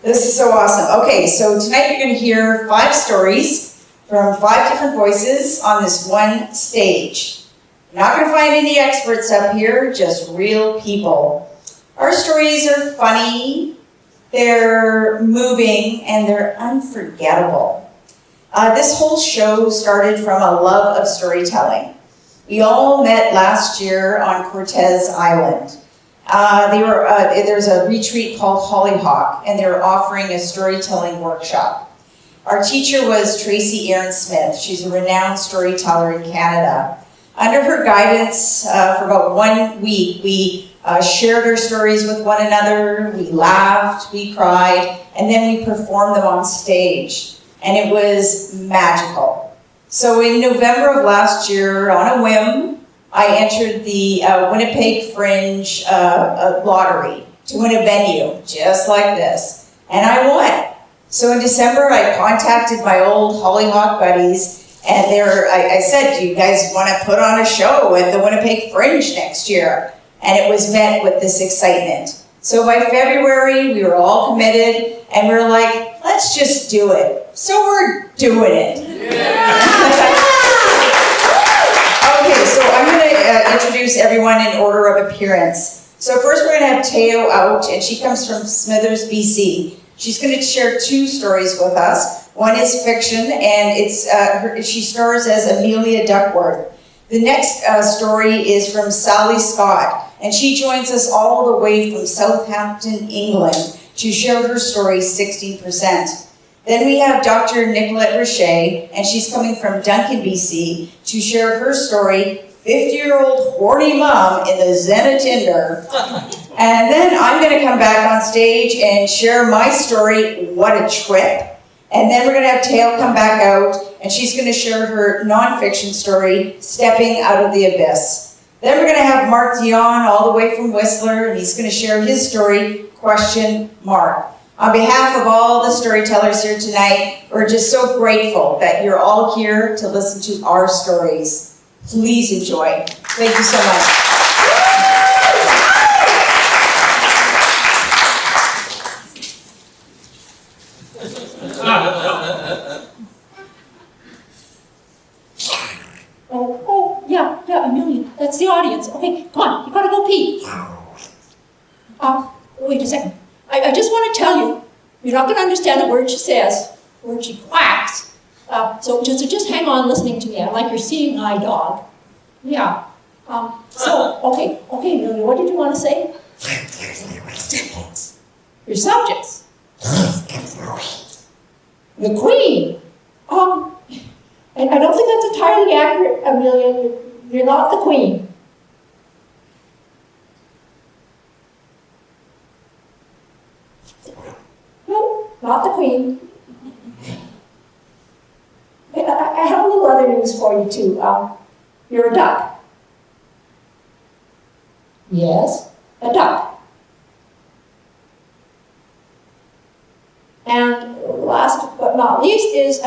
This is so awesome. Okay, so tonight you're going to hear 5 stories from 5 different voices on this one stage. You're not going to find any experts up here, just real people. Our stories are funny, they're moving, and they're unforgettable. This whole show started from a love of storytelling. We all met last year on Cortez Island. There's a retreat called Hollyhock, and they were offering a storytelling workshop. Our teacher was Tracy Aaron Smith. She's a renowned storyteller in Canada. Under her guidance, for about 1 week, we shared our stories with one another, we laughed, we cried, and then we performed them on stage. And it was magical. So in November of last year, on a whim, I entered the Winnipeg Fringe lottery to win a venue, just like this. And I won. So in December, I contacted my old Hollyhock buddies, and I said, do you guys want to put on a show at the Winnipeg Fringe next year? And it was met with this excitement. So by February, we were all committed, and we were like, let's just do it. So we're doing it. Yeah. Okay, so I'm going to introduce everyone in order of appearance. So first we're going to have Theo out, and she comes from Smithers, BC. She's going to share 2 stories with us. One is fiction, and she stars as Amelia Duckworth. The next story is from Sally Scott, and she joins us all the way from Southampton, England, to share her story, 16%. Then we have Dr.Nicolette Richet, and she's coming from Duncan, BC, to share her story, 50-year-old horny mom in the Zen of Tinder. And then I'm going to come back on stage and share my story, what a trip. And then we're going to have Theo come back out, and she's going to share her nonfiction story, Stepping Out of the Abyss. Then we're going to have Marc Dione all the way from Whistler, and he's going to share his story, Question Mark. On behalf of all the storytellers here tonight, we're just so grateful that you're all here to listen to our stories. Please enjoy. Thank you so much. Yeah, Amelia, that's the audience. Okay, come on, you gotta go pee. Wait a second. I just want to tell you, you're not going to understand a word she says, a word she quacks. So just hang on listening to me. I'm like your seeing eye dog. Yeah. Okay, Amelia, what did you want to say? Your subjects. The Queen. And I don't think that's entirely accurate, Amelia. You're not the Queen. No, not the Queen. I have a little other news for you, too. You're a duck. Yes, a duck. And last but not least is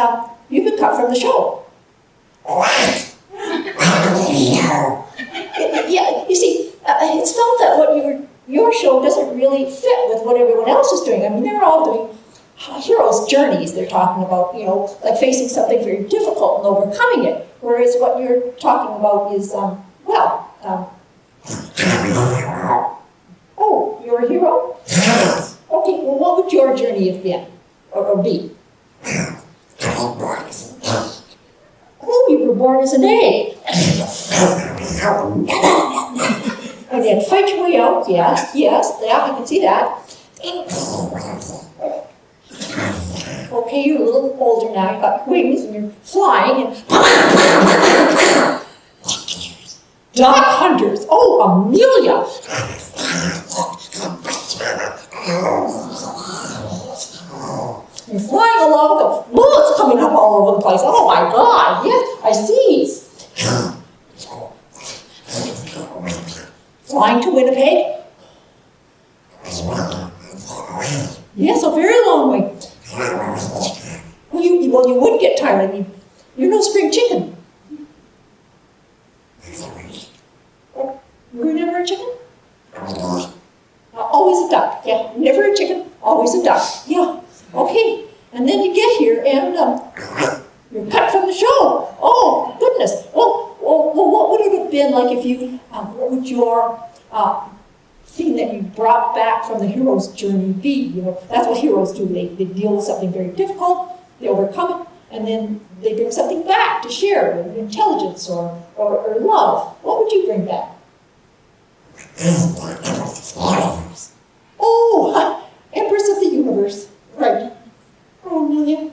you've been cut from the show. What? Yeah, you see, it's felt that what your show doesn't really fit with what everyone else is doing. I mean, they're all doing heroes' journeys. They're talking about, like facing something very difficult and overcoming it. Whereas what you're talking about is, oh, you're a hero? Okay, well, what would your journey have been, or be? Oh, you were born as an egg. And then fight your way out, yes, yeah, I can see that. Okay, you're a little older now, you've got wings and you're flying and... Duck hunters! Oh, Amelia! You're flying along with the bullets coming up all over the place. Oh my God, yes, I see. Flying to Winnipeg? Yes, a very long way. Well, you would get tired. You're no spring chicken. You were never a chicken? Always a duck. Yeah, never a chicken, always a duck. Yeah. have been like if you, what would your thing that you brought back from the hero's journey be? You know, that's what heroes do. They deal with something very difficult, they overcome it, and then they bring something back to share, intelligence or love. What would you bring back? Oh, Empress of the Universe. Right. Oh, Amelia,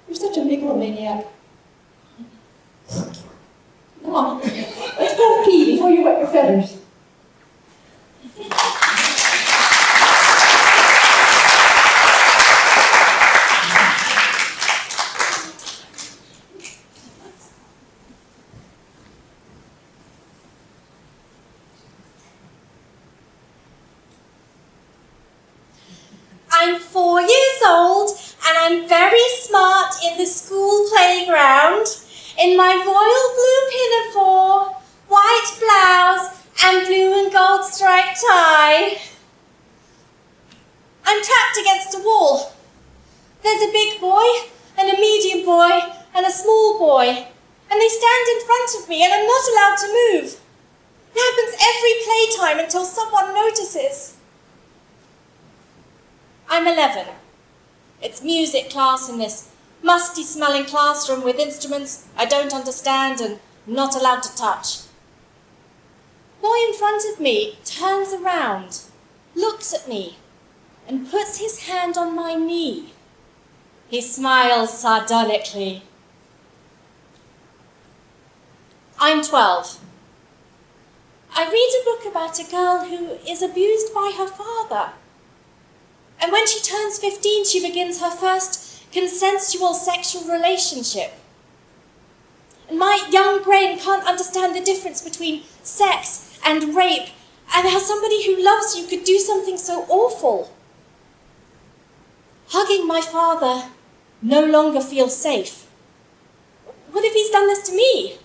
you're such a megalomaniac. Come on, let's go pee before you wet your feathers. I'm 4 years old and I'm very smart in the school playground in my royal blue pinafore, white blouse and blue and gold striped tie. I'm trapped against a wall. There's a big boy and a medium boy and a small boy, and they stand in front of me and I'm not allowed to move. It happens every playtime until someone notices. I'm 11. It's music class in this musty-smelling classroom with instruments I don't understand and not allowed to touch. Boy in front of me turns around, looks at me, and puts his hand on my knee. He smiles sardonically. I'm 12. I read a book about a girl who is abused by her father. And when she turns 15, she begins her first consensual sexual relationship. And my young brain can't understand the difference between sex and rape and how somebody who loves you could do something so awful. Hugging my father no longer feels safe. What if he's done this to me?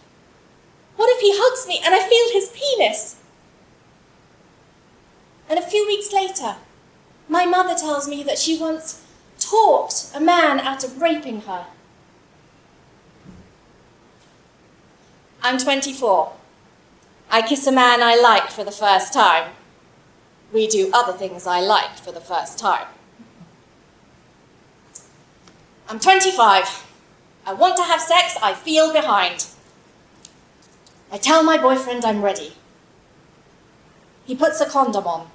What if he hugs me and I feel his penis? And a few weeks later, my mother tells me that she once talked a man out of raping her. I'm 24. I kiss a man I like for the first time. We do other things I like for the first time. I'm 25. I want to have sex, I feel behind. I tell my boyfriend I'm ready. He puts a condom on.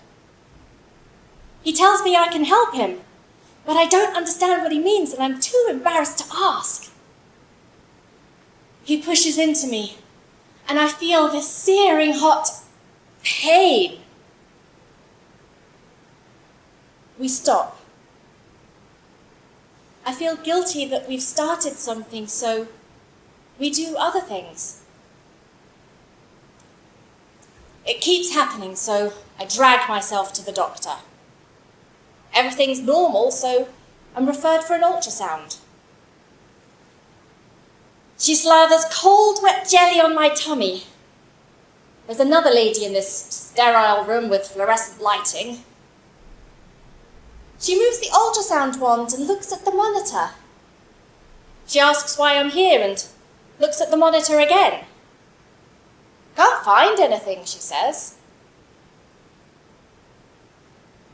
He tells me I can help him, but I don't understand what he means and I'm too embarrassed to ask. He pushes into me and I feel this searing hot pain. We stop. I feel guilty that we've started something, so we do other things. It keeps happening, so I drag myself to the doctor. Everything's normal, so I'm referred for an ultrasound. She slathers cold, wet jelly on my tummy. There's another lady in this sterile room with fluorescent lighting. She moves the ultrasound wand and looks at the monitor. She asks why I'm here and looks at the monitor again. Can't find anything, she says.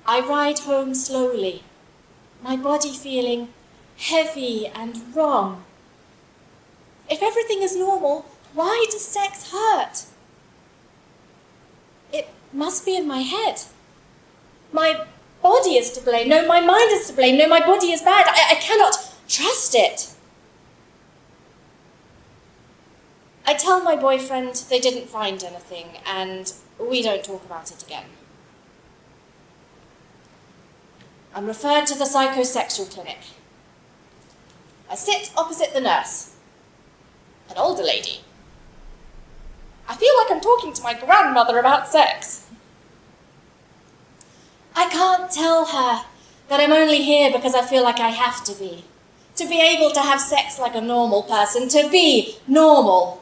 I ride home slowly, my body feeling heavy and wrong. If everything is normal, why does sex hurt? It must be in my head. My body is to blame. No, my mind is to blame. No, my body is bad. I cannot trust it. I tell my boyfriend they didn't find anything and we don't talk about it again. I'm referred to the psychosexual clinic. I sit opposite the nurse, an older lady. I feel like I'm talking to my grandmother about sex. I can't tell her that I'm only here because I feel like I have to be able to have sex like a normal person, to be normal.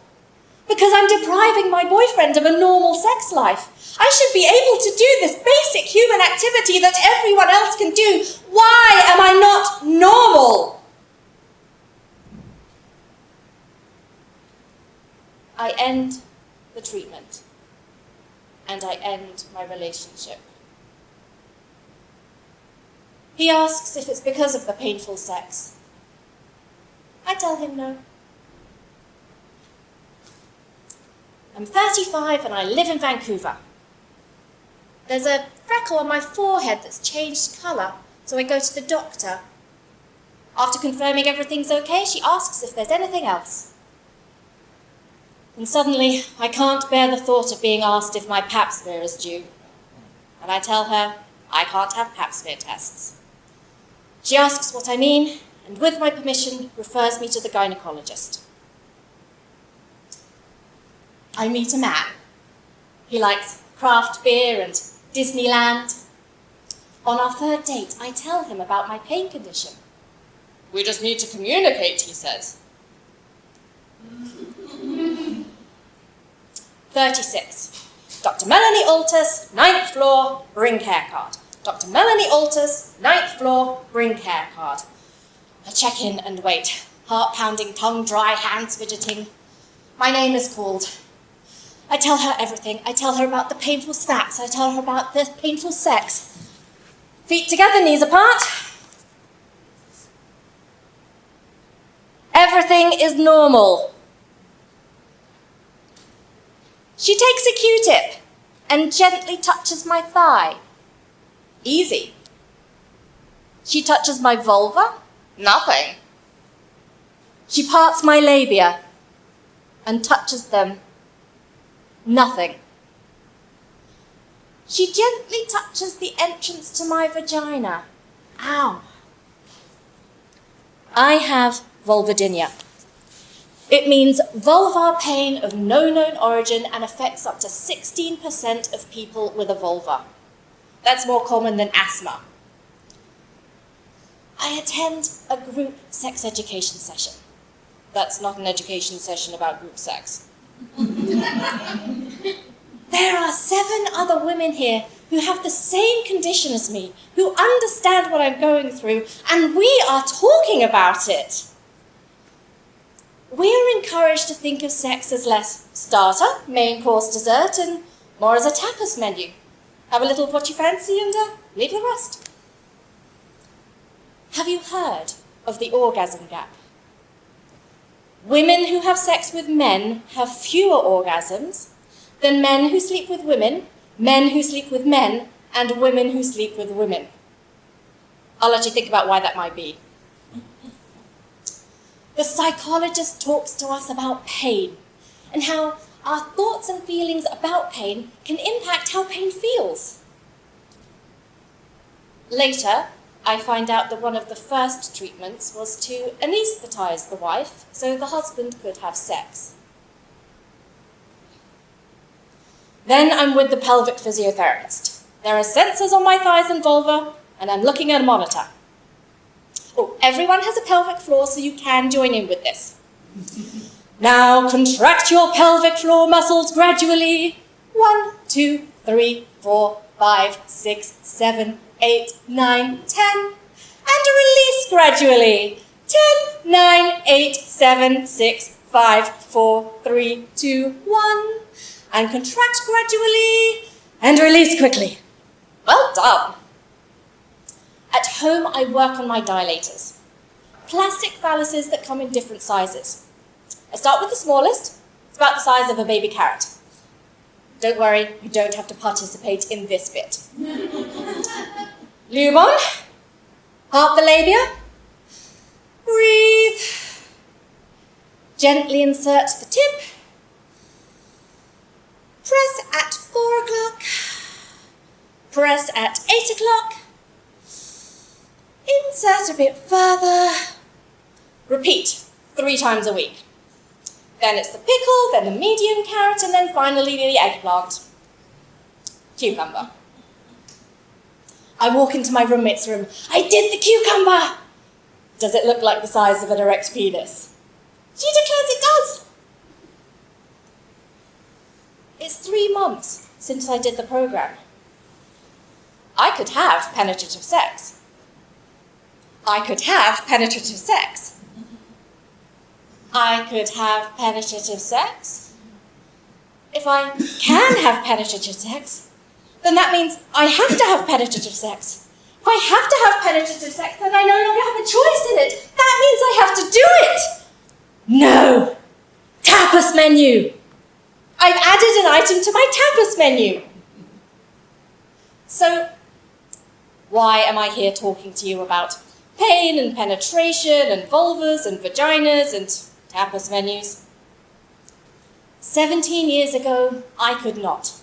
Because I'm depriving my boyfriend of a normal sex life. I should be able to do this basic human activity that everyone else can do. Why am I not normal? I end the treatment, and I end my relationship. He asks if it's because of the painful sex. I tell him no. I'm 35 and I live in Vancouver. There's a freckle on my forehead that's changed colour, so I go to the doctor. After confirming everything's okay, she asks if there's anything else. And suddenly, I can't bear the thought of being asked if my pap smear is due. And I tell her I can't have pap smear tests. She asks what I mean, and with my permission, refers me to the gynecologist. I meet a man. He likes craft beer and Disneyland. On our third date, I tell him about my pain condition. We just need to communicate, he says. 36. Dr. Melanie Altus, 9th floor, bring care card. Dr. Melanie Altus, 9th floor, bring care card. I check in and wait. Heart pounding, tongue dry, hands fidgeting. My name is called. I tell her everything. I tell her about the painful facts. I tell her about the painful sex. Feet together, knees apart. Everything is normal. She takes a Q-tip and gently touches my thigh. Easy. She touches my vulva. Nothing. She parts my labia and touches them. Nothing. She gently touches the entrance to my vagina. Ow. I have vulvodynia. It means vulvar pain of no known origin and affects up to 16% of people with a vulva. That's more common than asthma. I attend a group sex education session. That's not an education session about group sex. There are 7 other women here who have the same condition as me, who understand what I'm going through, and we are talking about it. We are encouraged to think of sex as less starter, main course, dessert, and more as a tapas menu. Have a little of what you fancy and leave the rest. Have you heard of the orgasm gap? Women who have sex with men have fewer orgasms than men who sleep with women, men who sleep with men, and women who sleep with women. I'll let you think about why that might be. The psychologist talks to us about pain and how our thoughts and feelings about pain can impact how pain feels. Later, I find out that one of the first treatments was to anesthetize the wife so the husband could have sex. Then I'm with the pelvic physiotherapist. There are sensors on my thighs and vulva, and I'm looking at a monitor. Oh, everyone has a pelvic floor, so you can join in with this. Now contract your pelvic floor muscles gradually. 1, 2, 3, 4, 5, 6, 7, 8, 9, 10. And release gradually. 10, 9, 8, 7, 6, 5, 4, 3, 2, 1. And contract gradually and release quickly. Well done. At home, I work on my dilators. Plastic phalluses that come in different sizes. I start with the smallest. It's about the size of a baby carrot. Don't worry, you don't have to participate in this bit. Lube on. Part the labia. Breathe. Gently insert the tip. Press at 4 o'clock. Press at 8 o'clock. Insert a bit further. Repeat 3 times a week. Then it's the pickle, then the medium carrot, and then finally the eggplant. Cucumber. I walk into my roommate's room. I did the cucumber! Does it look like the size of an erect penis? She declares it does. It's 3 months since I did the program. I could have penetrative sex. I could have penetrative sex. I could have penetrative sex if if I can have penetrative sex, then that means I have to have penetrative sex. If I have to have penetrative sex, then I no longer have a choice in it. That means I have to do it. No. Tapas menu. I've added an item to my tapas menu. So, why am I here talking to you about pain and penetration and vulvas and vaginas and tapas menus? 17 years ago, I could not.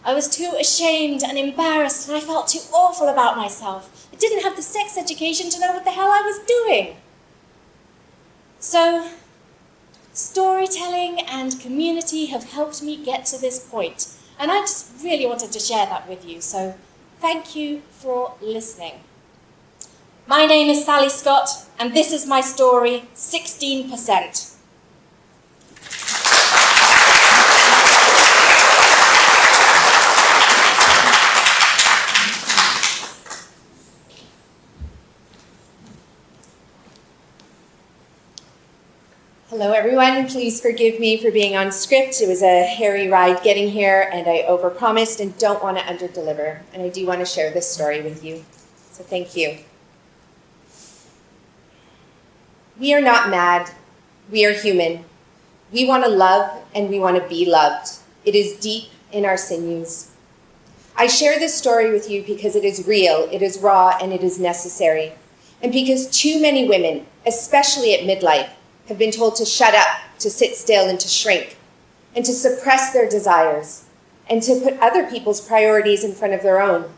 I was too ashamed and embarrassed, and I felt too awful about myself. I didn't have the sex education to know what the hell I was doing. So, storytelling and community have helped me get to this point, and I just really wanted to share that with you, so thank you for listening. My name is Sally Scott, and this is my story, 16%. Hello everyone, please forgive me for being on script. It was a hairy ride getting here and I overpromised and don't want to underdeliver. And I do want to share this story with you. So thank you. We are not mad. We are human. We want to love and we want to be loved. It is deep in our sinews. I share this story with you because it is real, it is raw, and it is necessary. And because too many women, especially at midlife, have been told to shut up, to sit still, and to shrink, and to suppress their desires, and to put other people's priorities in front of their own,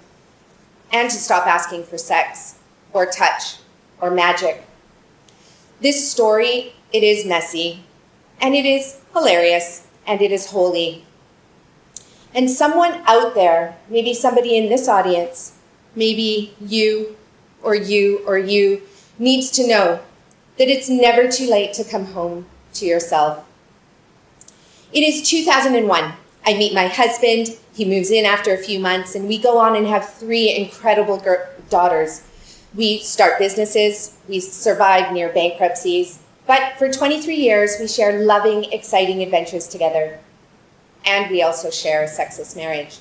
and to stop asking for sex, or touch, or magic. This story, it is messy, and it is hilarious, and it is holy. And someone out there, maybe somebody in this audience, maybe you, or you, or you, needs to know that it's never too late to come home to yourself. It is 2001. I meet my husband, he moves in after a few months, and we go on and have 3 incredible daughters. We start businesses, we survive near bankruptcies, but for 23 years we share loving, exciting adventures together. And we also share a sexless marriage.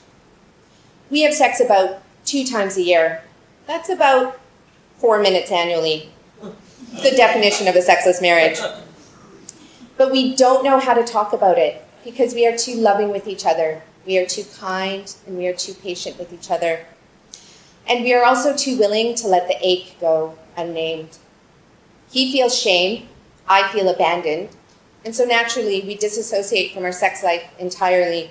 We have sex about 2 times a year. That's about 4 minutes annually. The definition of a sexless marriage. But we don't know how to talk about it because we are too loving with each other. We are too kind and we are too patient with each other. And we are also too willing to let the ache go unnamed. He feels shame, I feel abandoned, and so naturally we disassociate from our sex life entirely.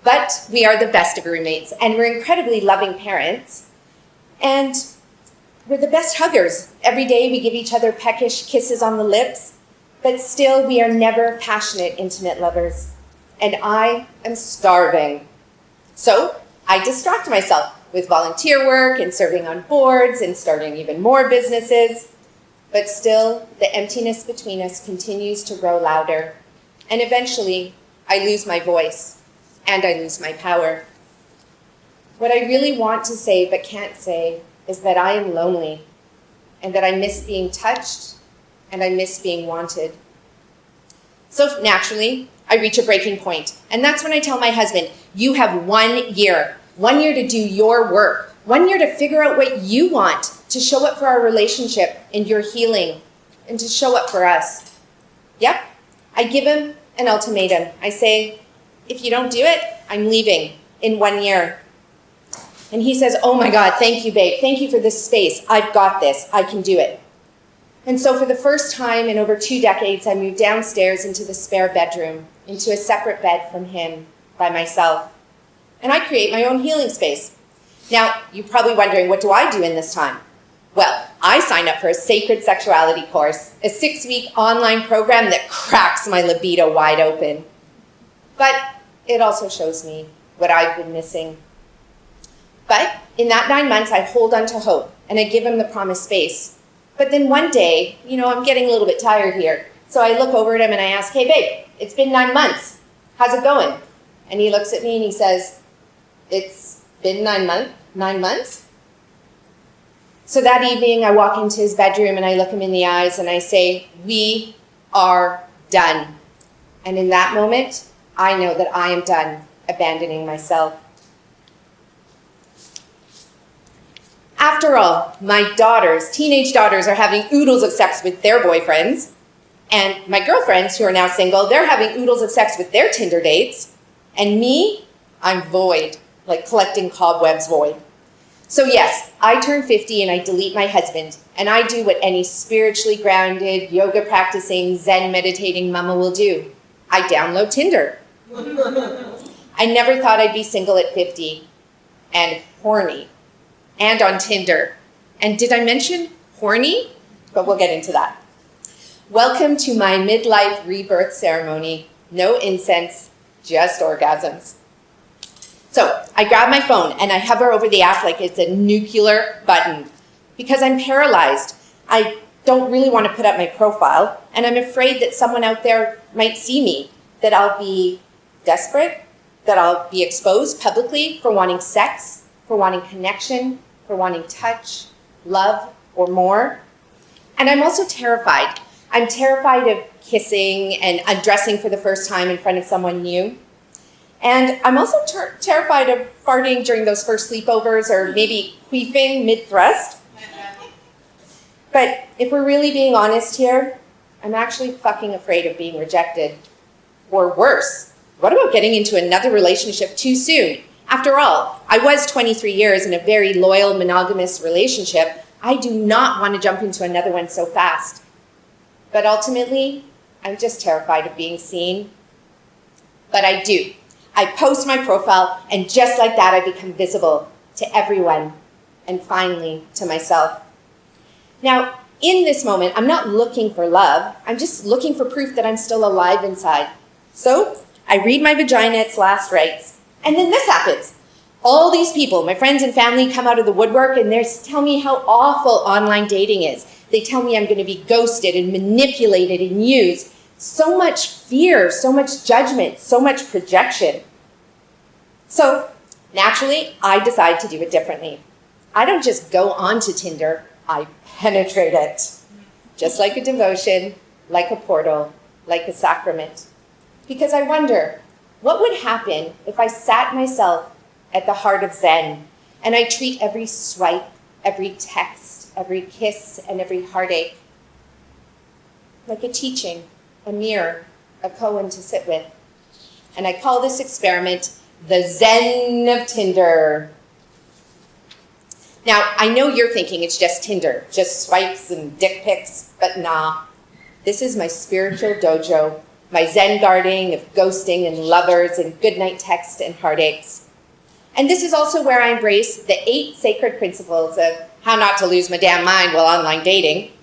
But we are the best of roommates and we're incredibly loving parents. And we're the best huggers. Every day we give each other peckish kisses on the lips, but still we are never passionate, intimate lovers. And I am starving. So I distract myself with volunteer work and serving on boards and starting even more businesses. But still, the emptiness between us continues to grow louder. And eventually, I lose my voice and I lose my power. What I really want to say but can't say is that I am lonely and that I miss being touched and I miss being wanted. So naturally, I reach a breaking point. And that's when I tell my husband, you have 1 year to do your work, 1 year to figure out what you want, to show up for our relationship and your healing, and to show up for us. Yep, I give him an ultimatum. I say, if you don't do it, I'm leaving in 1 year. And he says, oh my God, thank you, babe. Thank you for this space. I've got this. I can do it. And so for the first time in over 2 decades, I moved downstairs into the spare bedroom, into a separate bed from him, by myself. And I create my own healing space. Now, you're probably wondering, what do I do in this time? Well, I signed up for a sacred sexuality course, a 6-week online program that cracks my libido wide open. But it also shows me what I've been missing. But in that 9 months, I hold on to hope and I give him the promised space. But then one day, I'm getting a little bit tired here. So I look over at him and I ask, hey babe, it's been 9 months. How's it going? And he looks at me and he says, it's been 9 months? So that evening I walk into his bedroom and I look him in the eyes and I say, we are done. And in that moment, I know that I am done abandoning myself. After all, my daughters, teenage daughters, are having oodles of sex with their boyfriends, and my girlfriends, who are now single, they're having oodles of sex with their Tinder dates, and me, I'm void, like collecting cobwebs void. So yes, I turn 50 and I delete my husband, and I do what any spiritually grounded, yoga practicing, Zen meditating mama will do. I download Tinder. I never thought I'd be single at 50, and horny, and on Tinder. And did I mention horny? But we'll get into that. Welcome to my midlife rebirth ceremony. No incense, just orgasms. So I grab my phone and I hover over the app like it's a nuclear button because I'm paralyzed. I don't really want to put up my profile, and I'm afraid that someone out there might see me, that I'll be desperate, that I'll be exposed publicly for wanting sex, for wanting connection, for wanting touch, love, or more. And I'm also terrified. I'm terrified of kissing and undressing for the first time in front of someone new. And I'm also terrified of farting during those first sleepovers or maybe queefing mid-thrust. But if we're really being honest here, I'm actually fucking afraid of being rejected. Or worse, what about getting into another relationship too soon? After all, I was 23 years in a very loyal, monogamous relationship. I do not want to jump into another one so fast. But ultimately, I'm just terrified of being seen. But I do. I post my profile, and just like that, I become visible to everyone, and finally, to myself. Now, in this moment, I'm not looking for love. I'm just looking for proof that I'm still alive inside. So I read my vagina its last rites. And then this happens. All these people, my friends and family, come out of the woodwork and they tell me how awful online dating is. They tell me I'm going to be ghosted and manipulated and used. So much fear, so much judgment, so much projection. So naturally, I decide to do it differently. I don't just go onto Tinder, I penetrate it. Just like a devotion, like a portal, like a sacrament. Because I wonder, what would happen if I sat myself at the heart of Zen and I treat every swipe, every text, every kiss, and every heartache like a teaching, a mirror, a koan to sit with. And I call this experiment the Zen of Tinder. Now, I know you're thinking it's just Tinder, just swipes and dick pics, but nah. This is my spiritual dojo, my Zen gardening of ghosting and lovers and goodnight texts and heartaches. And this is also where I embrace the 8 sacred principles of how not to lose my damn mind while online dating.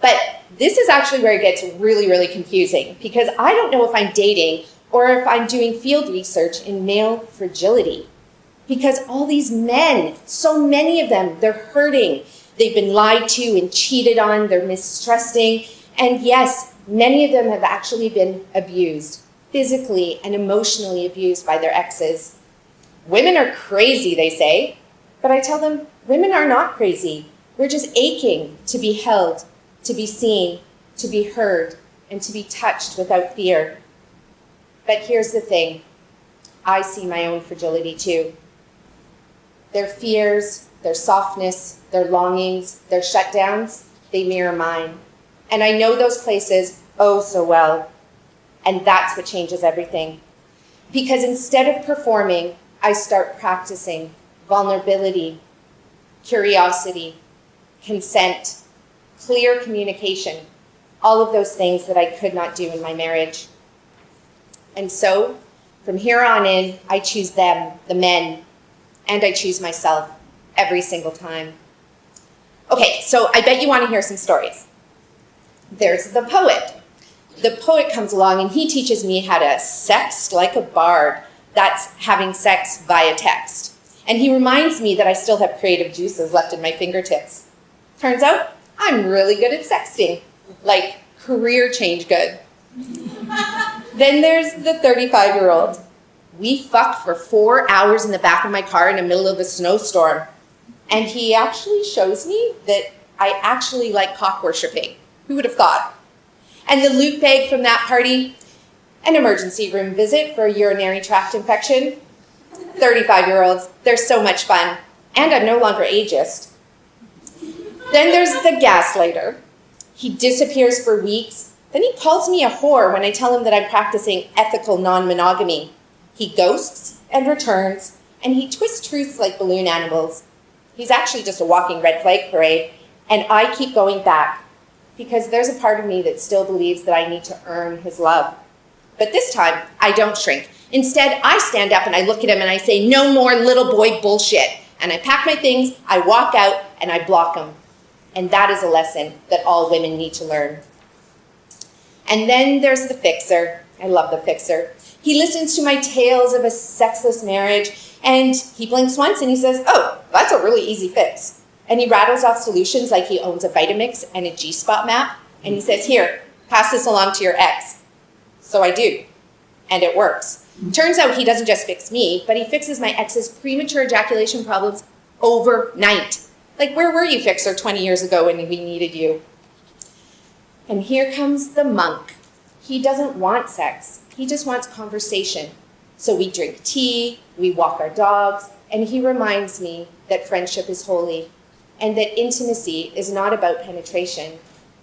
But this is actually where it gets really, really confusing because I don't know if I'm dating or if I'm doing field research in male fragility. Because all these men, so many of them, they're hurting. They've been lied to and cheated on, they're mistrusting. And yes, many of them have actually been abused, physically and emotionally abused by their exes. Women are crazy, they say. But I tell them, women are not crazy. We're just aching to be held, to be seen, to be heard, and to be touched without fear. But here's the thing. I see my own fragility too. Their fears, their softness, their longings, their shutdowns, they mirror mine. And I know those places oh so well. And that's what changes everything. Because instead of performing, I start practicing vulnerability, curiosity, consent, clear communication, all of those things that I could not do in my marriage. And so, from here on in, I choose them, the men, and I choose myself every single time. Okay, so I bet you want to hear some stories. There's the poet. The poet comes along and he teaches me how to sext like a bard. That's having sex via text. And he reminds me that I still have creative juices left in my fingertips. Turns out, I'm really good at sexting. Like, career change good. Then there's the 35-year-old. We fucked for 4 hours in the back of my car in the middle of a snowstorm. And he actually shows me that I actually like cock worshipping. Who would have thought? And the loot bag from that party, An emergency room visit for a urinary tract infection. 35-year-olds, they're so much fun. And I'm no longer ageist. Then there's the gaslighter. He disappears for weeks. Then he calls me a whore when I tell him that I'm practicing ethical non-monogamy. He ghosts and returns, and he twists truths like balloon animals. He's actually just a walking red flag parade, and I keep going back because there's a part of me that still believes that I need to earn his love. But this time, I don't shrink. Instead, I stand up and I look at him and I say, no more little boy bullshit. And I pack my things, I walk out, and I block him. And that is a lesson that all women need to learn. And then there's the fixer. I love the fixer. He listens to my tales of a sexless marriage, and he blinks once and he says, oh, that's a really easy fix. And he rattles off solutions like he owns a Vitamix and a G-spot map, and he says, here, pass this along to your ex. So I do, and it works. Turns out he doesn't just fix me, but he fixes my ex's premature ejaculation problems overnight. Like, where were you, fixer, 20 years ago when we needed you? And here comes the monk. He doesn't want sex. He just wants conversation. So we drink tea, we walk our dogs, and he reminds me that friendship is holy and that intimacy is not about penetration.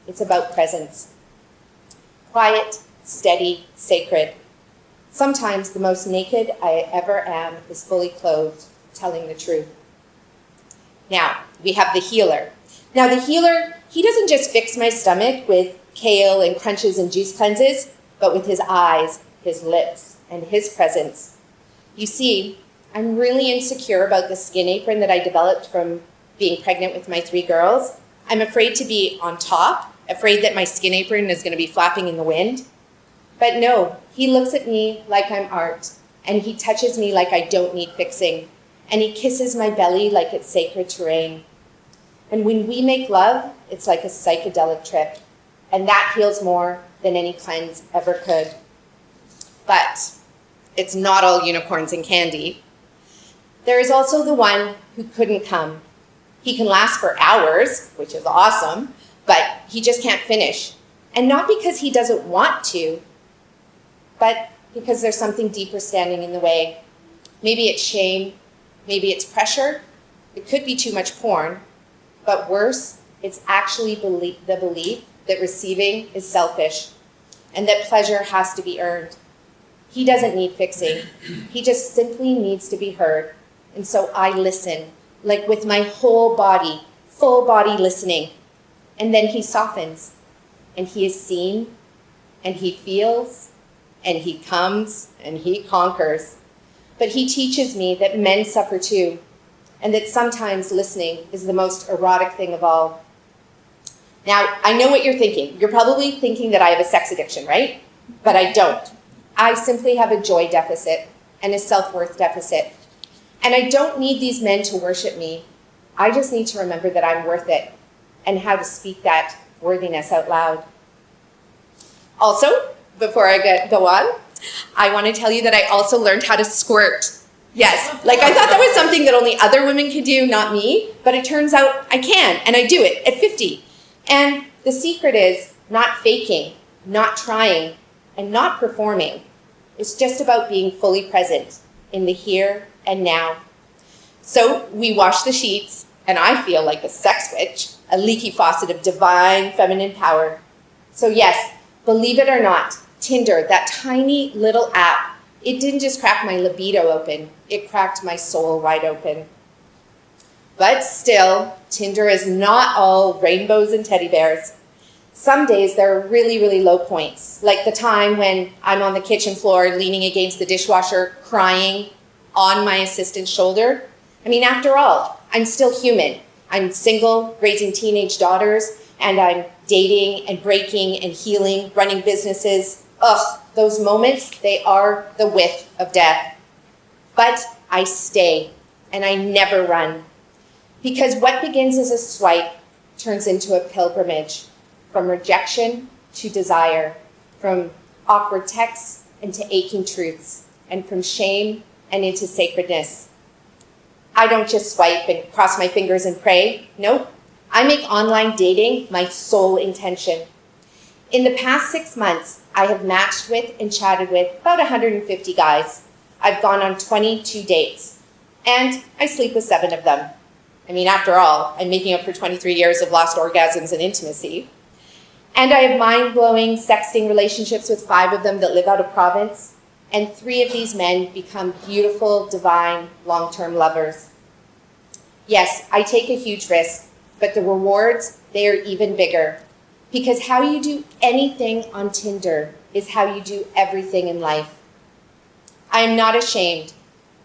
It's about presence. Quiet, steady, sacred. Sometimes the most naked I ever am is fully clothed, telling the truth. Now, we have the healer. Now, the healer, he doesn't just fix my stomach with kale and crunches and juice cleanses, but with his eyes, his lips, and his presence. You see, I'm really insecure about the skin apron that I developed from being pregnant with my 3 girls. I'm afraid to be on top, afraid that my skin apron is going to be flapping in the wind. But no, he looks at me like I'm art, and he touches me like I don't need fixing, and he kisses my belly like it's sacred terrain. And when we make love, it's like a psychedelic trip, and that heals more than any cleanse ever could. But it's not all unicorns and candy. There is also the one who couldn't come. He can last for hours, which is awesome, but he just can't finish. And not because he doesn't want to, but because there's something deeper standing in the way. Maybe it's shame, maybe it's pressure, it could be too much porn, but worse, it's actually the belief that receiving is selfish and that pleasure has to be earned. He doesn't need fixing, he just simply needs to be heard. And so I listen, like with my whole body, full body listening. And then he softens, and he is seen, and he feels, and he comes, and he conquers. But he teaches me that men suffer too, and that sometimes listening is the most erotic thing of all. Now, I know what you're thinking. You're probably thinking that I have a sex addiction, right? But I don't. I simply have a joy deficit and a self-worth deficit. And I don't need these men to worship me. I just need to remember that I'm worth it and how to speak that worthiness out loud. Also, before I go on, I want to tell you that I also learned how to squirt. Yes, like I thought that was something that only other women could do, not me, but it turns out I can, and I do it at 50. And the secret is not faking, not trying, and not performing. It's just about being fully present in the here and now. So we wash the sheets, and I feel like a sex witch, a leaky faucet of divine feminine power. So yes, believe it or not, Tinder, that tiny little app, it didn't just crack my libido open, it cracked my soul wide open. But still, Tinder is not all rainbows and teddy bears. Some days there are really, really low points, like the time when I'm on the kitchen floor leaning against the dishwasher, crying on my assistant's shoulder. I mean, after all, I'm still human. I'm single, raising teenage daughters, and I'm dating and breaking and healing, running businesses. Ugh, those moments, they are the whiff of death. But I stay, and I never run. Because what begins as a swipe turns into a pilgrimage, from rejection to desire, from awkward texts into aching truths, and from shame and into sacredness. I don't just swipe and cross my fingers and pray. Nope. I make online dating my sole intention. In the past 6 months, I have matched with and chatted with about 150 guys. I've gone on 22 dates, and I sleep with 7 of them. I mean, after all, I'm making up for 23 years of lost orgasms and intimacy. And I have mind-blowing sexting relationships with 5 of them that live out of province, and 3 of these men become beautiful, divine, long-term lovers. Yes, I take a huge risk, but the rewards, they are even bigger. Because how you do anything on Tinder is how you do everything in life. I am not ashamed,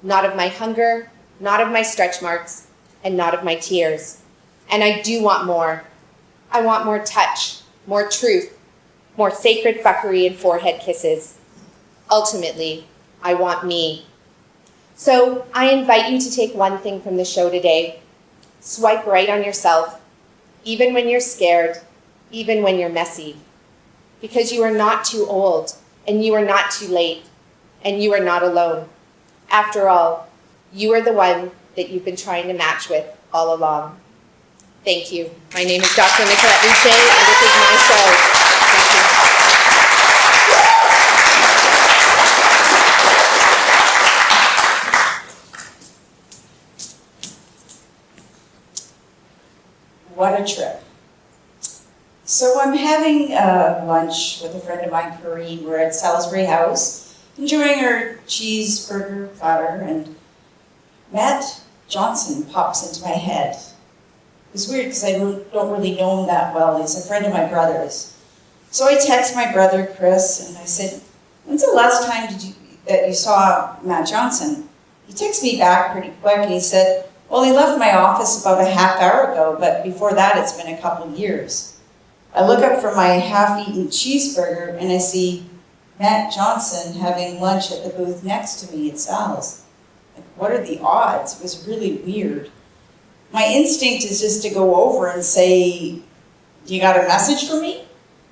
not of my hunger, not of my stretch marks, and not of my tears. And I do want more. I want more touch, more truth, more sacred fuckery and forehead kisses. Ultimately, I want me. So I invite you to take one thing from the show today. Swipe right on yourself, even when you're scared, even when you're messy. Because you are not too old, and you are not too late, and you are not alone. After all, you are the one that you've been trying to match with all along. Thank you. My name is Dr.Nicolette Richet, and this is my show. Thank you. What a trip. So I'm having lunch with a friend of mine, Corinne. We're at Salisbury House, enjoying our cheeseburger platter, and Matt Johnson pops into my head. It's weird because I don't really know him that well. He's a friend of my brother's. So I text my brother, Chris, and I said, when's the last time that you saw Matt Johnson? He texted me back pretty quick, and he said, well, he left my office about a half hour ago, but before that, it's been a couple of years. I look up from my half-eaten cheeseburger, and I see Matt Johnson having lunch at the booth next to me at Sal's. Like, what are the odds? It was really weird. My instinct is just to go over and say, you got a message for me?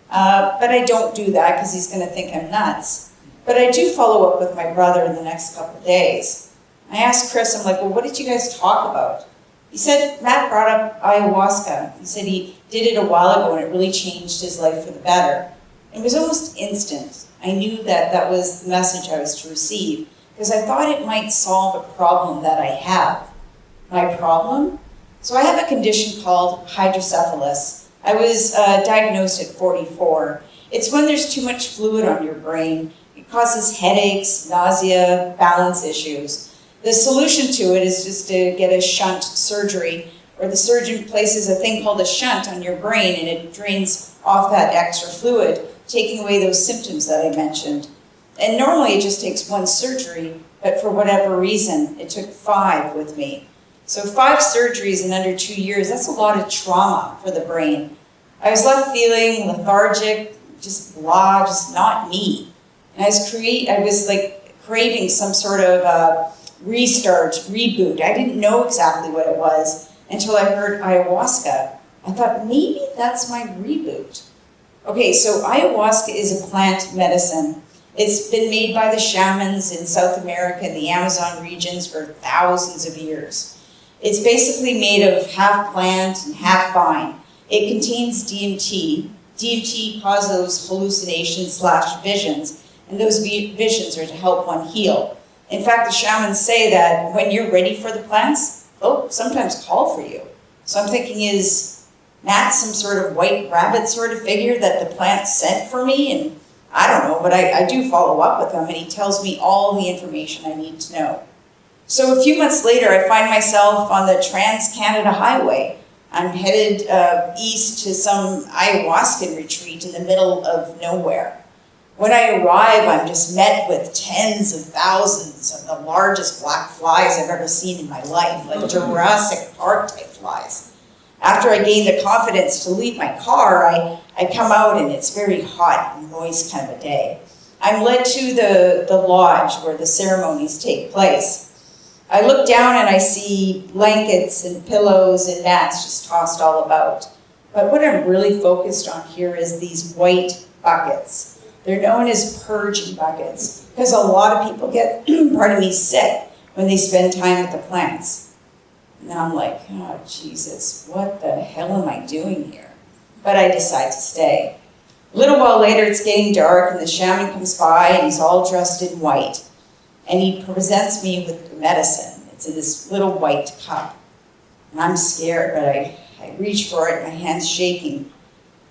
But I don't do that because he's going to think I'm nuts. But I do follow up with my brother in the next couple of days. I asked Chris, I'm like, well, what did you guys talk about? He said Matt brought up ayahuasca. He said he did it a while ago and it really changed his life for the better. It was almost instant. I knew that that was the message I was to receive because I thought it might solve a problem that I have. My problem? So I have a condition called hydrocephalus. I was diagnosed at 44. It's when there's too much fluid on your brain. It causes headaches, nausea, balance issues. The solution to it is just to get a shunt surgery, where the surgeon places a thing called a shunt on your brain and it drains off that extra fluid, taking away those symptoms that I mentioned. And normally it just takes 1 surgery, but for whatever reason, it took 5 with me. So 5 surgeries in under 2 years, that's a lot of trauma for the brain. I was left feeling lethargic, just blah, just not me. And I was like craving some sort of restart, reboot. I didn't know exactly what it was until I heard ayahuasca. I thought maybe that's my reboot. Okay, so ayahuasca is a plant medicine. It's been made by the shamans in South America and the Amazon regions for thousands of years. It's basically made of half plant and half vine. It contains DMT. DMT causes those hallucinations/visions, and those visions are to help one heal. In fact, the shamans say that when you're ready for the plants, they'll sometimes call for you. So I'm thinking, is Matt some sort of white rabbit sort of figure that the plant sent for me? And I don't know, but I do follow up with him, and he tells me all the information I need to know. So a few months later, I find myself on the Trans-Canada Highway. I'm headed east to some ayahuasca retreat in the middle of nowhere. When I arrive, I'm just met with tens of thousands of the largest black flies I've ever seen in my life, like Jurassic Park type flies. After I gain the confidence to leave my car, I come out and it's very hot and moist kind of a day. I'm led to the lodge where the ceremonies take place. I look down and I see blankets and pillows and mats just tossed all about. But what I'm really focused on here is these white buckets. They're known as purging buckets because a lot of people get, sick when they spend time with the plants. And then I'm like, oh, Jesus, what the hell am I doing here? But I decide to stay. A little while later, it's getting dark, and the shaman comes by, and he's all dressed in white. And he presents me with the medicine. It's in this little white cup. And I'm scared, but I reach for it, my hand's shaking,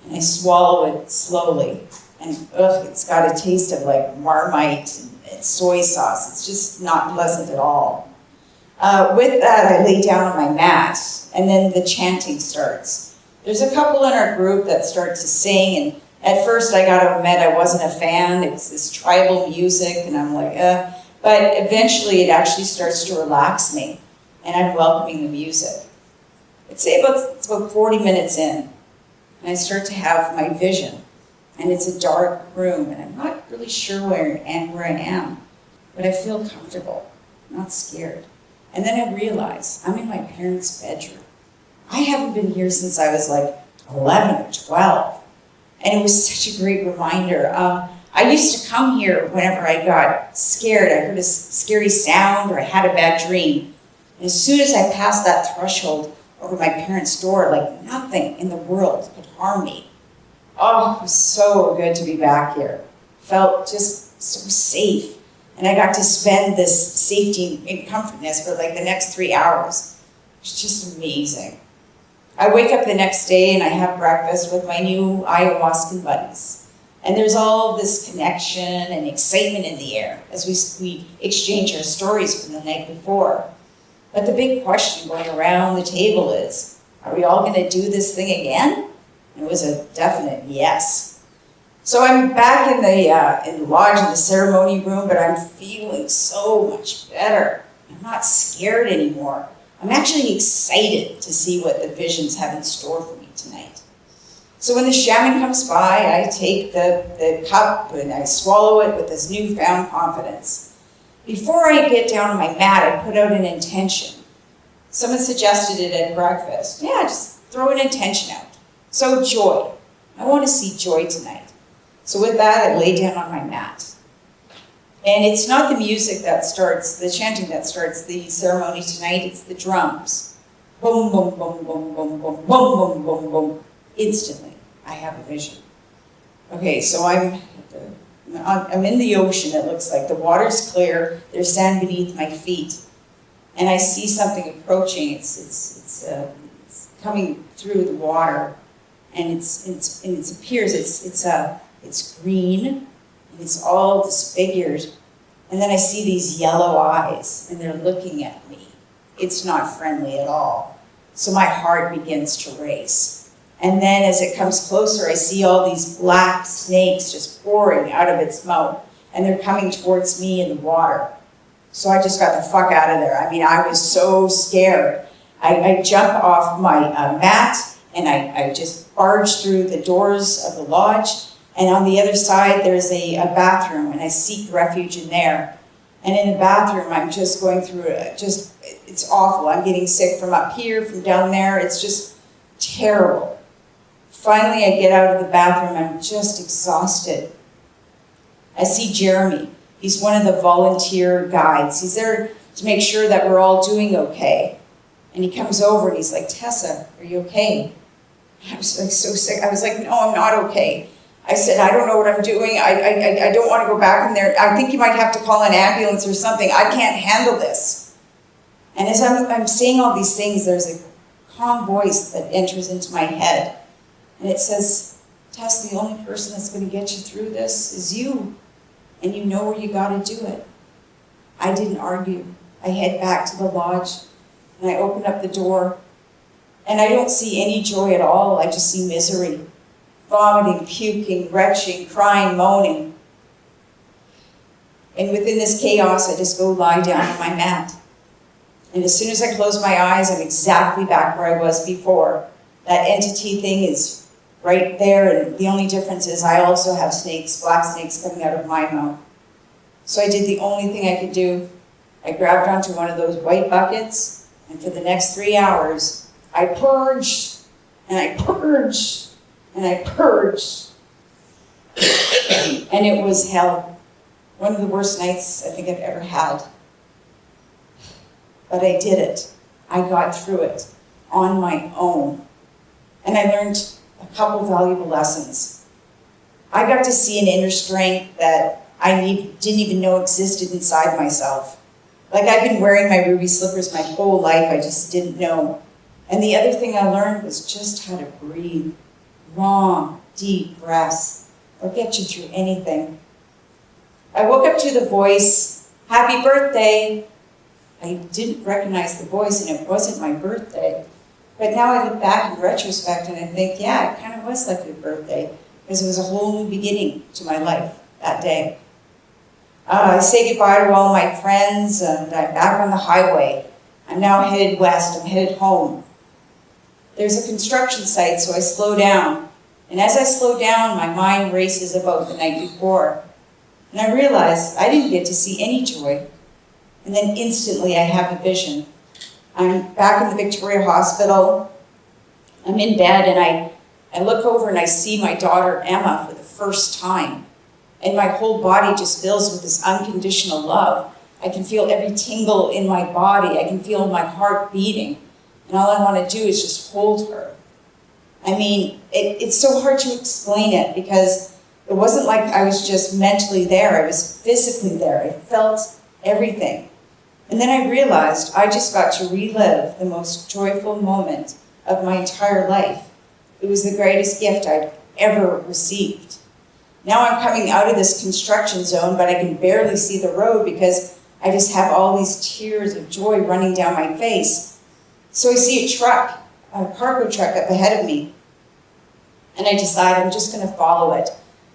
and I swallow it slowly. And it's got a taste of like Marmite and soy sauce. It's just not pleasant at all. With that, I lay down on my mat, and then the chanting starts. There's a couple in our group that start to sing, and at first I gotta admit I wasn't a fan. It was this tribal music, and I'm like, But eventually it actually starts to relax me, and I'm welcoming the music. It's about 40 minutes in, and I start to have my vision. And it's a dark room, and I'm not really sure where I am, but I feel comfortable, not scared. And then I realize I'm in my parents' bedroom. I haven't been here since I was like 11 or 12. And it was such a great reminder. I used to come here whenever I got scared. I heard a scary sound or I had a bad dream. And as soon as I passed that threshold over my parents' door, like nothing in the world could harm me. Oh, it was so good to be back here. Felt just so safe. And I got to spend this safety and comfortness for like the next 3 hours. It was just amazing. I wake up the next day and I have breakfast with my new ayahuasca buddies. And there's all this connection and excitement in the air as we exchange our stories from the night before. But the big question going around the table is, are we all going to do this thing again? And it was a definite yes. So I'm back in the lodge, in the ceremony room, but I'm feeling so much better. I'm not scared anymore. I'm actually excited to see what the visions have in store for me tonight. So when the shaman comes by, I take the cup and I swallow it with this newfound confidence. Before I get down on my mat, I put out an intention. Someone suggested it at breakfast. Yeah, just throw an intention out. So joy. I want to see joy tonight. So with that, I lay down on my mat. And it's not the music that starts, the chanting that starts the ceremony tonight, it's the drums. Boom, boom, boom, boom, boom, boom, boom, boom, boom, boom. Instantly, I have a vision. Okay, so I'm in the ocean, it looks like. The water's clear, there's sand beneath my feet. And I see something approaching. It's coming through the water. And it appears, it's green, and it's all disfigured. And then I see these yellow eyes, and they're looking at me. It's not friendly at all. So my heart begins to race. And then as it comes closer, I see all these black snakes just pouring out of its mouth, and they're coming towards me in the water. So I just got the fuck out of there. I mean, I was so scared. I jump off my mat, and I just barge through the doors of the lodge. And on the other side, there's a bathroom, and I seek refuge in there. And in the bathroom, I'm just going through it's awful. I'm getting sick from up here, from down there. It's just terrible. Finally, I get out of the bathroom. I'm just exhausted. I see Jeremy. He's one of the volunteer guides. He's there to make sure that we're all doing okay. And he comes over and he's like, Tessa, are you okay? I was like so sick. I was like, no, I'm not okay. I said, I don't know what I'm doing. I don't want to go back in there. I think you might have to call an ambulance or something. I can't handle this. And as I'm saying all these things, there's a calm voice that enters into my head. And it says, Tess, the only person that's going to get you through this is you. And you know where you got to do it. I didn't argue. I head back to the lodge, and I open up the door, and I don't see any joy at all. I just see misery. Vomiting, puking, retching, crying, moaning. And within this chaos, I just go lie down on my mat. And as soon as I close my eyes, I'm exactly back where I was before. That entity thing is right there, and the only difference is I also have snakes, black snakes coming out of my mouth. So I did the only thing I could do. I grabbed onto one of those white buckets, and for the next 3 hours, I purged, and I purged, and I purged. And it was hell. One of the worst nights I think I've ever had. But I did it. I got through it on my own. And I learned a couple valuable lessons. I got to see an inner strength that didn't even know existed inside myself. Like I've been wearing my ruby slippers my whole life, I just didn't know. And the other thing I learned was just how to breathe. Long, deep breaths. They'll get you through anything. I woke up to the voice, "Happy birthday." I didn't recognize the voice and it wasn't my birthday. But now I look back in retrospect and I think, yeah, it kind of was like a birthday because it was a whole new beginning to my life that day. I say goodbye to all my friends and I'm back on the highway. I'm now headed west, I'm headed home. There's a construction site, so I slow down. And as I slow down, my mind races about the night before. And I realize I didn't get to see any joy. And then instantly I have a vision. I'm back in the Victoria Hospital. I'm in bed and I look over and I see my daughter Emma for the first time. And my whole body just fills with this unconditional love. I can feel every tingle in my body. I can feel my heart beating. And all I want to do is just hold her. I mean, it's so hard to explain it because it wasn't like I was just mentally there. I was physically there. I felt everything. And then I realized I just got to relive the most joyful moment of my entire life. It was the greatest gift I'd ever received. Now I'm coming out of this construction zone, but I can barely see the road because I just have all these tears of joy running down my face. So I see a truck, a cargo truck up ahead of me. And I decide I'm just going to follow it.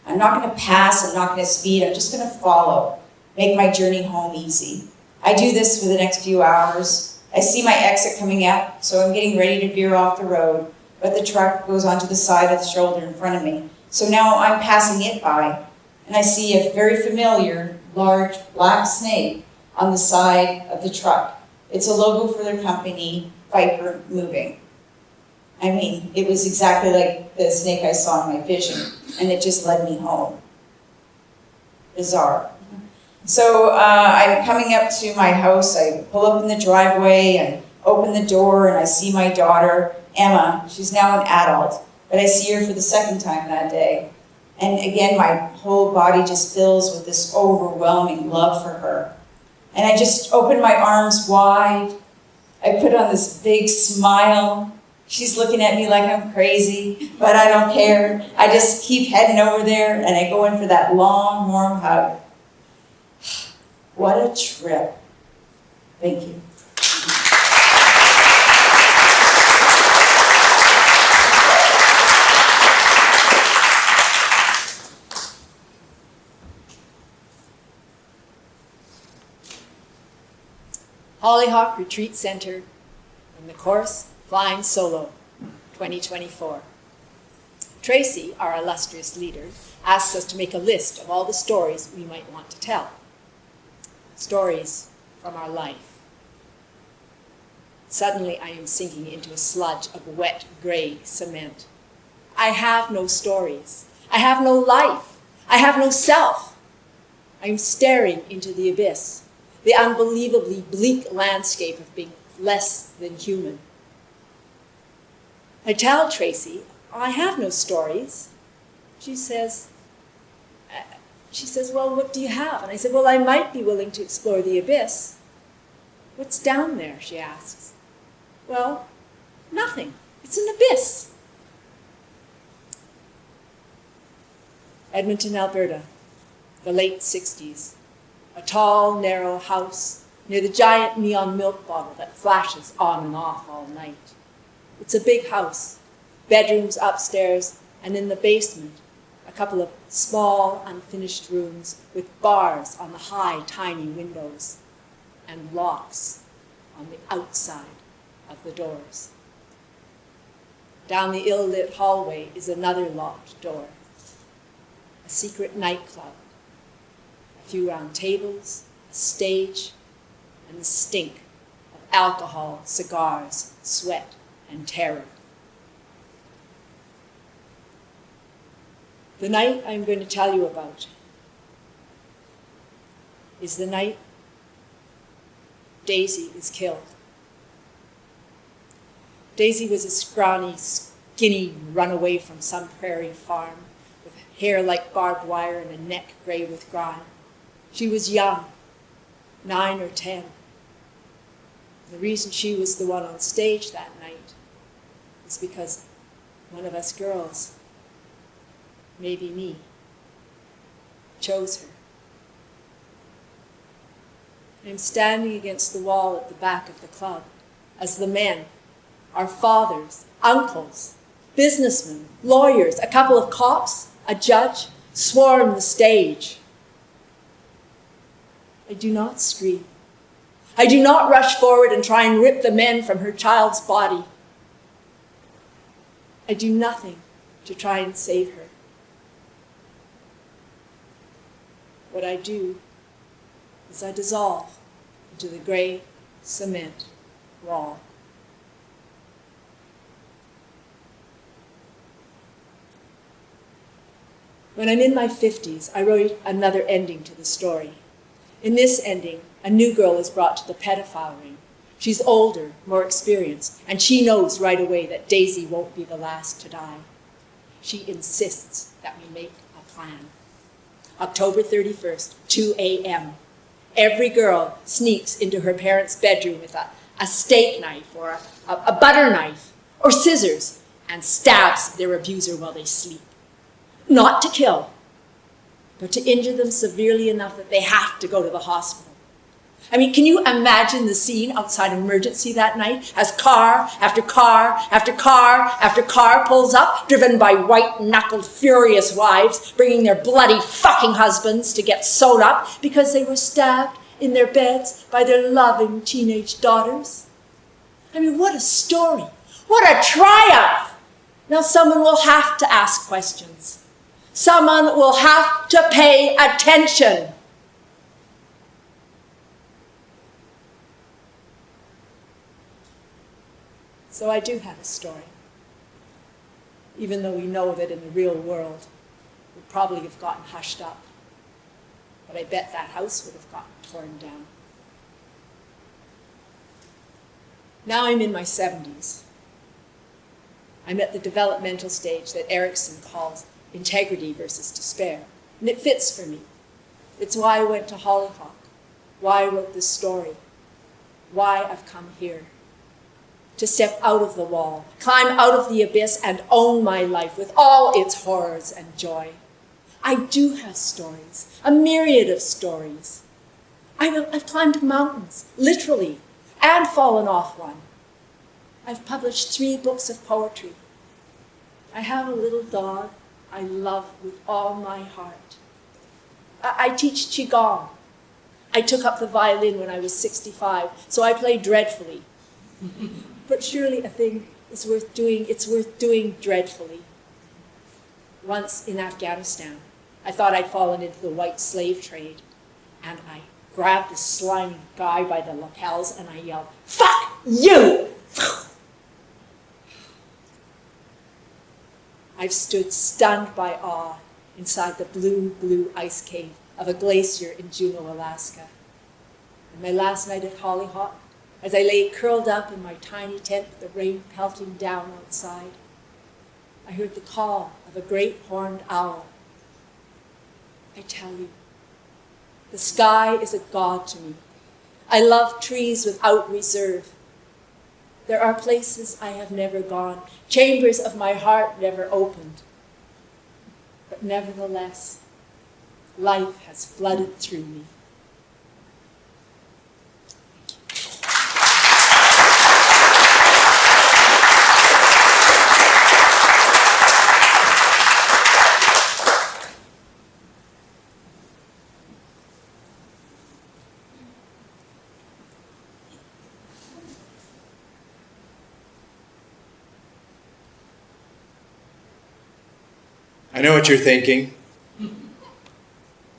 I'm not going to pass, I'm not going to speed, I'm just going to follow. Make my journey home easy. I do this for the next few hours. I see my exit coming up, so I'm getting ready to veer off the road, but the truck goes onto the side of the shoulder in front of me. So now I'm passing it by, and I see a very familiar, large black snake on the side of the truck. It's a logo for their company, Viper Moving. I mean, it was exactly like the snake I saw in my vision, and it just led me home. Bizarre. So I'm coming up to my house, I pull up in the driveway, I open the door, and I see my daughter, Emma. She's now an adult, but I see her for the second time that day. And again, my whole body just fills with this overwhelming love for her. And I just open my arms wide. I put on this big smile. She's looking at me like I'm crazy, but I don't care. I just keep heading over there, and I go in for that long, warm hug. What a trip. Thank you. Hollyhock Retreat Center, and the course Flying Solo 2024. Tracy, our illustrious leader, asks us to make a list of all the stories we might want to tell. Stories from our life. Suddenly I am sinking into a sludge of wet, gray cement. I have no stories. I have no life. I have no self. I am staring into the abyss, the unbelievably bleak landscape of being less than human. I tell Tracy, I have no stories. She says, well, what do you have? And I said, well, I might be willing to explore the abyss. What's down there, she asks. Well, nothing. It's an abyss. Edmonton, Alberta, the late 60s. A tall, narrow house near the giant neon milk bottle that flashes on and off all night. It's a big house, bedrooms upstairs, and in the basement, a couple of small, unfinished rooms with bars on the high, tiny windows and locks on the outside of the doors. Down the ill-lit hallway is another locked door, a secret nightclub, a few round tables, a stage, and the stink of alcohol, cigars, sweat, and terror. The night I'm going to tell you about is the night Daisy is killed. Daisy was a scrawny, skinny runaway from some prairie farm with hair like barbed wire and a neck gray with grime. She was young, 9 or 10. The reason she was the one on stage that night is because one of us girls, maybe me, chose her. I'm standing against the wall at the back of the club as the men, our fathers, uncles, businessmen, lawyers, a couple of cops, a judge, swarm the stage. I do not scream. I do not rush forward and try and rip the men from her child's body. I do nothing to try and save her. What I do is I dissolve into the gray cement wall. When I'm in my 50s, I wrote another ending to the story. In this ending, a new girl is brought to the pedophile ring. She's older, more experienced, and she knows right away that Daisy won't be the last to die. She insists that we make a plan. October 31st, 2 a.m. Every girl sneaks into her parents' bedroom with a steak knife or a butter knife or scissors and stabs their abuser while they sleep. Not to kill, but to injure them severely enough that they have to go to the hospital. I mean, can you imagine the scene outside emergency that night as car after car after car after car pulls up, driven by white-knuckled, furious wives, bringing their bloody fucking husbands to get sewn up because they were stabbed in their beds by their loving teenage daughters? I mean, what a story. What a triumph. Now someone will have to ask questions. Someone will have to pay attention. So I do have a story, even though we know that in the real world it would probably have gotten hushed up. But I bet that house would have gotten torn down. Now I'm in my 70s. I'm at the developmental stage that Erickson calls integrity versus despair, and it fits for me. It's why I went to Hollyhock, why I wrote this story, why I've come here. To step out of the wall, climb out of the abyss, and own my life with all its horrors and joy. I do have stories, a myriad of stories. I've climbed mountains, literally, and fallen off one. I've published 3 books of poetry. I have a little dog I love with all my heart. I teach Qigong. I took up the violin when I was 65, so I play dreadfully. But surely a thing is worth doing, it's worth doing dreadfully. Once in Afghanistan, I thought I'd fallen into the white slave trade, and I grabbed the slimy guy by the lapels and I yelled, "Fuck you!" I've stood stunned by awe inside the blue, blue ice cave of a glacier in Juneau, Alaska. And my last night at Hollyhock, as I lay curled up in my tiny tent with the rain pelting down outside, I heard the call of a great horned owl. I tell you, the sky is a god to me. I love trees without reserve. There are places I have never gone, chambers of my heart never opened. But nevertheless, life has flooded through me. I know what you're thinking.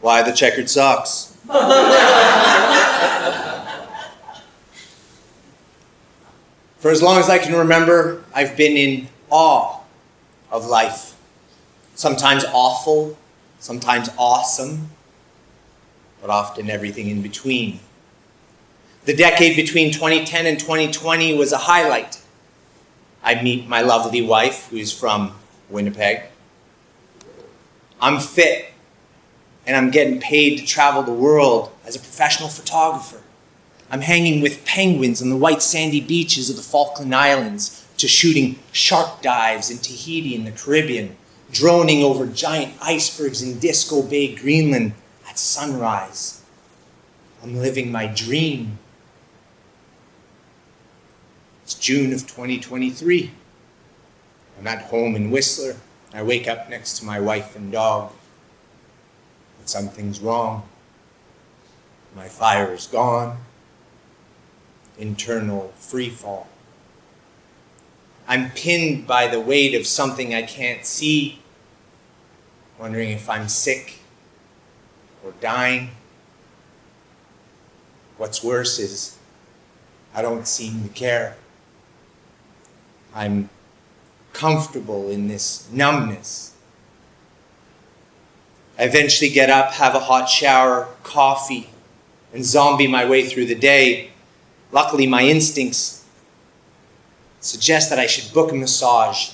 Why the checkered socks? For as long as I can remember, I've been in awe of life. Sometimes awful, sometimes awesome, but often everything in between. The decade between 2010 and 2020 was a highlight. I meet my lovely wife, who's from Winnipeg. I'm fit, and I'm getting paid to travel the world as a professional photographer. I'm hanging with penguins on the white sandy beaches of the Falkland Islands, to shooting shark dives in Tahiti in the Caribbean, droning over giant icebergs in Disco Bay, Greenland at sunrise. I'm living my dream. It's June of 2023. I'm at home in Whistler. I wake up next to my wife and dog. But something's wrong. My fire is gone. Internal freefall. I'm pinned by the weight of something I can't see, wondering if I'm sick or dying. What's worse is I don't seem to care. I'm comfortable in this numbness. I eventually get up, have a hot shower, coffee, and zombie my way through the day. Luckily, my instincts suggest that I should book a massage.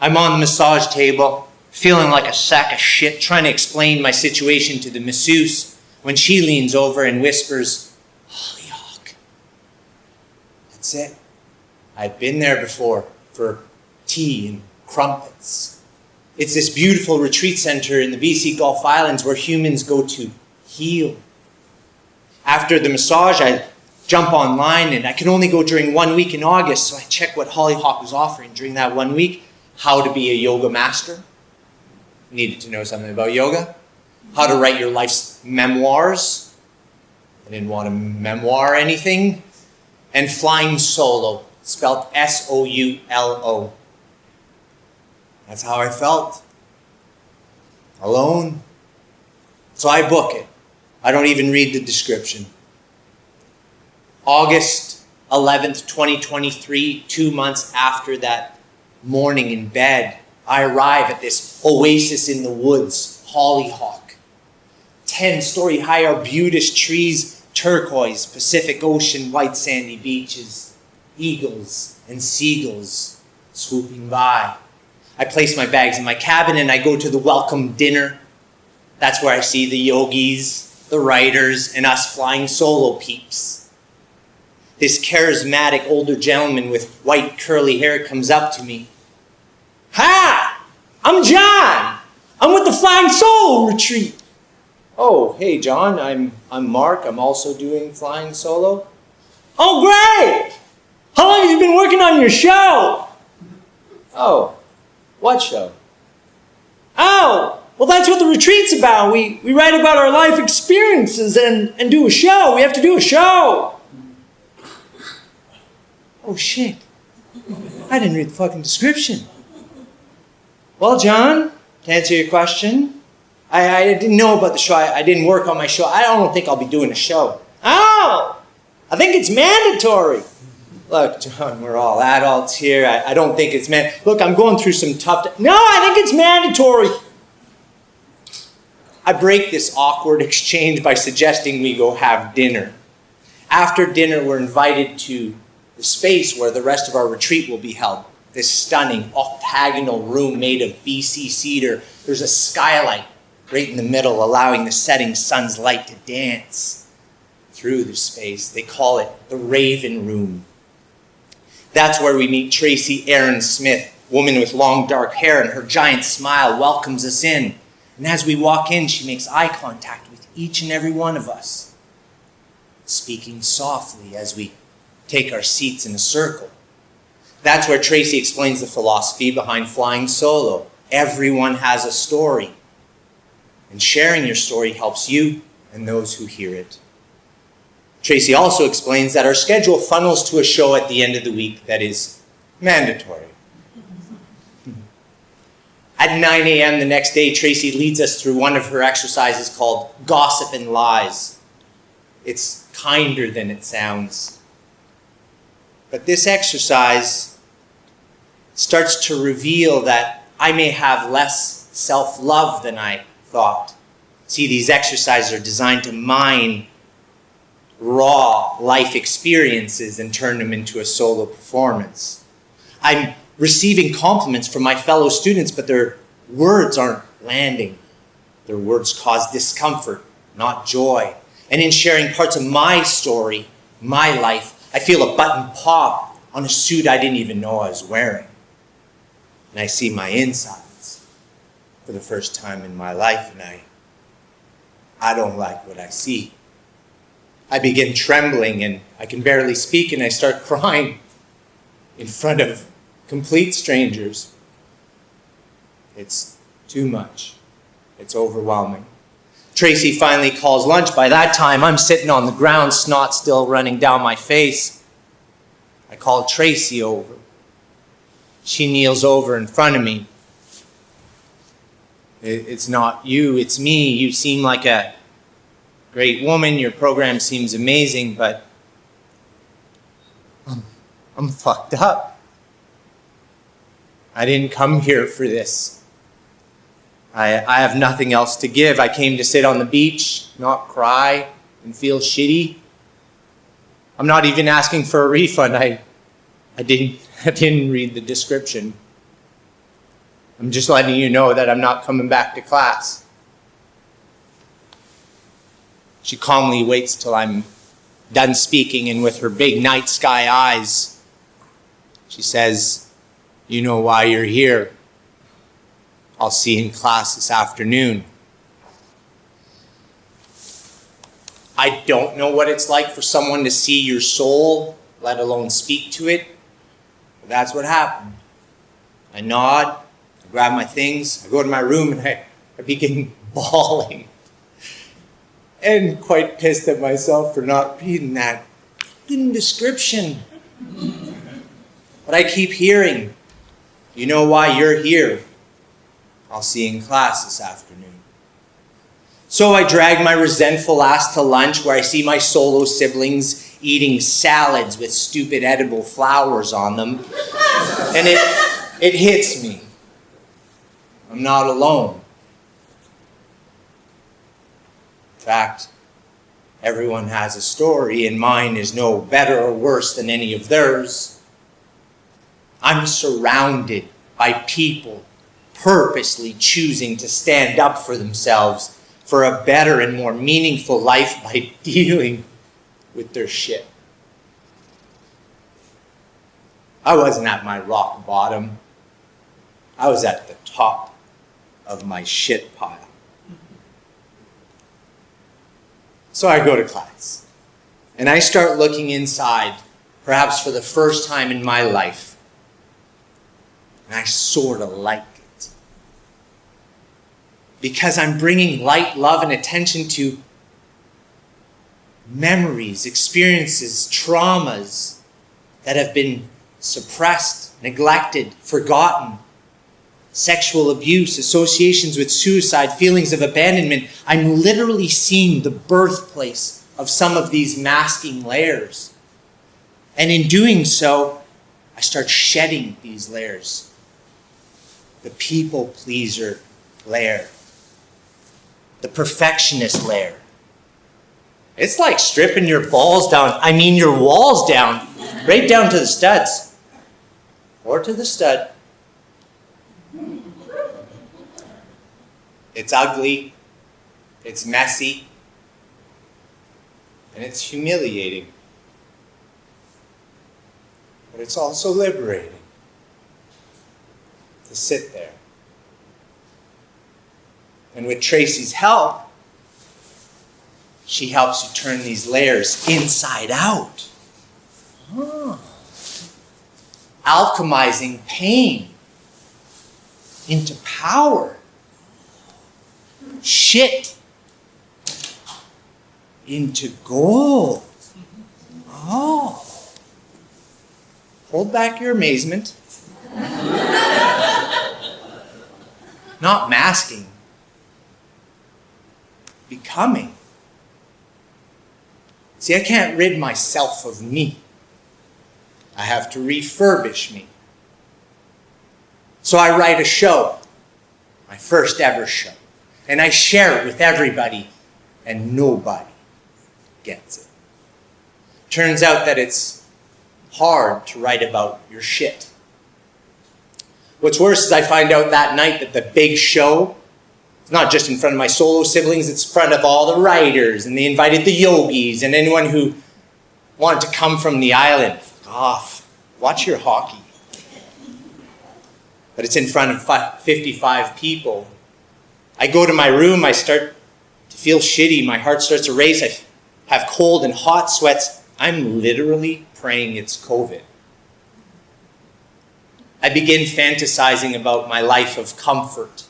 I'm on the massage table, feeling like a sack of shit, trying to explain my situation to the masseuse, when she leans over and whispers, "Hollyhock." That's it. I'd been there before for tea and crumpets. It's this beautiful retreat center in the BC Gulf Islands where humans go to heal. After the massage, I jump online, and I can only go during 1 week in August, so I check what Hollyhock was offering during that 1 week. How to be a yoga master. Needed to know something about yoga. How to write your life's memoirs. I didn't want to memoir anything. And flying solo, spelled S-O-U-L-O. That's how I felt. Alone. So I book it. I don't even read the description. August 11th, 2023, 2 months after that morning in bed, I arrive at this oasis in the woods, Hollyhock. 10-story high arbutus trees, turquoise, Pacific Ocean, white sandy beaches, eagles and seagulls swooping by. I place my bags in my cabin and I go to the welcome dinner. That's where I see the yogis, the writers, and us flying solo peeps. This charismatic older gentleman with white curly hair comes up to me. "Hi, I'm John. I'm with the Flying Solo Retreat." "Oh, hey John, I'm Mark. I'm also doing Flying Solo." "Oh, great. How long have you been working on your show?" "Oh, what show?" "Oh, well that's what the retreat's about. We write about our life experiences and do a show. We have to do a show." Oh shit, I didn't read the fucking description. "Well, John, to answer your question, I didn't know about the show. I didn't work on my show. I don't think I'll be doing a show." "Oh, I think it's mandatory." "Look, John, we're all adults here. I don't think it's Look, I'm going through some tough... No, I think it's mandatory." I break this awkward exchange by suggesting we go have dinner. After dinner, we're invited to the space where the rest of our retreat will be held. This stunning octagonal room made of BC cedar. There's a skylight right in the middle, allowing the setting sun's light to dance through the space. They call it the Raven Room. That's where we meet Tracy Erin Smith, woman with long dark hair, and her giant smile welcomes us in. And as we walk in, she makes eye contact with each and every one of us, speaking softly as we take our seats in a circle. That's where Tracy explains the philosophy behind flying solo. Everyone has a story, and sharing your story helps you and those who hear it. Tracy also explains that our schedule funnels to a show at the end of the week that is mandatory. At 9 a.m. the next day, Tracy leads us through one of her exercises called Gossip and Lies. It's kinder than it sounds. But this exercise starts to reveal that I may have less self-love than I thought. See, these exercises are designed to mine raw life experiences and turn them into a solo performance. I'm receiving compliments from my fellow students, but their words aren't landing. Their words cause discomfort, not joy. And in sharing parts of my story, my life, I feel a button pop on a suit I didn't even know I was wearing. And I see my insides for the first time in my life, and I don't like what I see. I begin trembling, and I can barely speak, and I start crying in front of complete strangers. It's too much. It's overwhelming. Tracy finally calls lunch. By that time, I'm sitting on the ground, snot still running down my face. I call Tracy over. She kneels over in front of me. It's not you, it's me. You seem like a great woman. Your program seems amazing, but I'm fucked up. I didn't come here for this. I have nothing else to give. I came to sit on the beach, not cry and feel shitty. I'm not even asking for a refund. I didn't read the description. I'm just letting you know that I'm not coming back to class. She calmly waits till I'm done speaking, and with her big night sky eyes, she says, "You know why you're here. I'll see you in class this afternoon." I don't know what it's like for someone to see your soul, let alone speak to it. But that's what happened. I nod, I grab my things, I go to my room, and I begin bawling. And quite pissed at myself for not reading that description. But I keep hearing, "You know why you're here. I'll see you in class this afternoon." So I drag my resentful ass to lunch, where I see my solo siblings eating salads with stupid edible flowers on them. And it hits me. I'm not alone. In fact, everyone has a story, and mine is no better or worse than any of theirs. I'm surrounded by people purposely choosing to stand up for themselves for a better and more meaningful life by dealing with their shit. I wasn't at my rock bottom. I was at the top of my shit pile. So I go to class, and I start looking inside, perhaps for the first time in my life, and I sort of like it. Because I'm bringing light, love, and attention to memories, experiences, traumas that have been suppressed, neglected, forgotten. Sexual abuse, associations with suicide, feelings of abandonment. I'm literally seeing the birthplace of some of these masking layers. And in doing so, I start shedding these layers. The people pleaser layer. The perfectionist layer. It's like stripping your balls down, your walls down, right down to the studs. Or to the stud. It's ugly, it's messy, and it's humiliating. But it's also liberating to sit there. And with Tracy's help, she helps you turn these layers inside out. Alchemizing pain into power. Shit into gold. Oh. Hold back your amazement. Not masking. Becoming. See, I can't rid myself of me. I have to refurbish me. So I write a show. My first ever show. And I share it with everybody, and nobody gets it. Turns out that it's hard to write about your shit. What's worse is I find out that night that the big show It's not just in front of my solo siblings, it's in front of all the writers, and they invited the yogis and anyone who wanted to come from the island. Fuck off. Watch your hockey. But it's in front of 55 people. I go to my room, I start to feel shitty, my heart starts to race, I have cold and hot sweats. I'm literally praying it's COVID. I begin fantasizing about my life of comfort.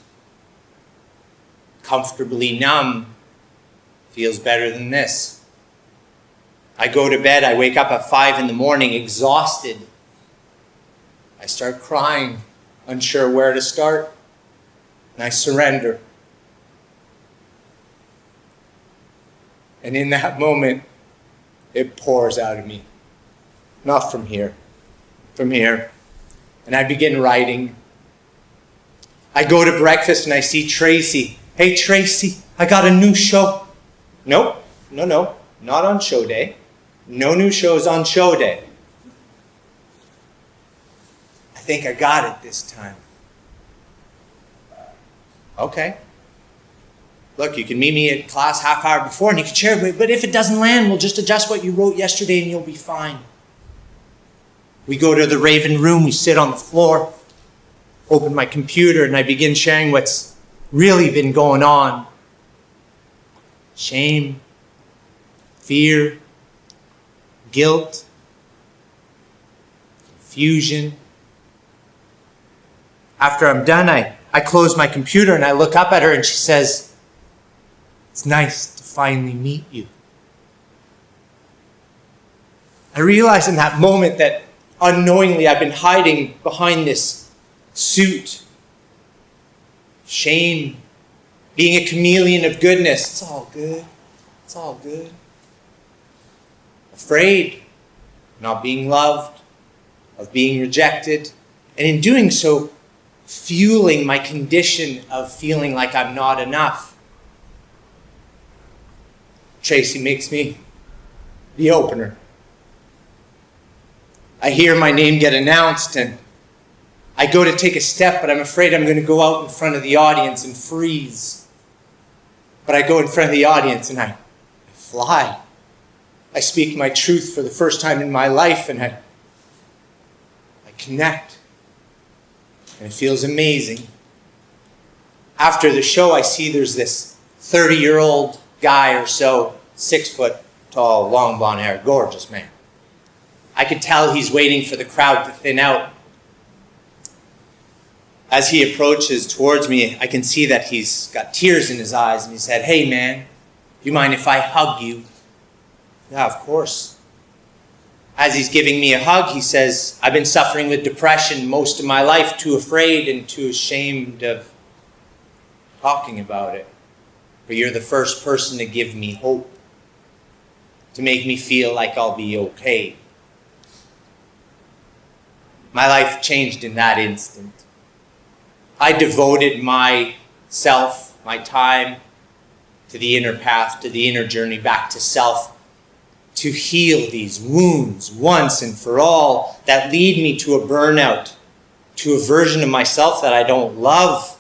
Comfortably numb feels better than this. I go to bed, I wake up at 5 in the morning, exhausted. I start crying, unsure where to start, and I surrender. And in that moment, it pours out of me. Not from here, from here. And I begin writing. I go to breakfast and I see Tracy. Hey, Tracy, I got a new show. Nope, no, not on show day. No new shows on show day. I think I got it this time. Okay. Look, you can meet me at class half hour before and you can share it, but if it doesn't land, we'll just adjust what you wrote yesterday and you'll be fine. We go to the Raven room, we sit on the floor, open my computer, and I begin sharing what's really been going on. Shame, fear, guilt, confusion. After I'm done, I close my computer and I look up at her and she says, "It's nice to finally meet you." I realize in that moment that unknowingly I've been hiding behind this suit. Shame, being a chameleon of goodness. It's all good. It's all good. Afraid of not being loved, of being rejected, and in doing so, fueling my condition of feeling like I'm not enough. Tracy makes me the opener. I hear my name get announced and I go to take a step, but I'm afraid I'm going to go out in front of the audience and freeze. But I go in front of the audience and I fly. I speak my truth for the first time in my life and I connect. And it feels amazing. After the show, I see there's this 30-year-old guy or so, 6 foot tall, long blonde hair, gorgeous man. I could tell he's waiting for the crowd to thin out. As he approaches towards me, I can see that he's got tears in his eyes and he said, "Hey man, do you mind if I hug you?" Yeah, of course. As he's giving me a hug, he says, "I've been suffering with depression most of my life, too afraid and too ashamed of talking about it. But you're the first person to give me hope, to make me feel like I'll be okay." My life changed in that instant. I devoted myself, my time, to the inner path, to the inner journey back to self, to heal these wounds once and for all that lead me to a burnout, to a version of myself that I don't love,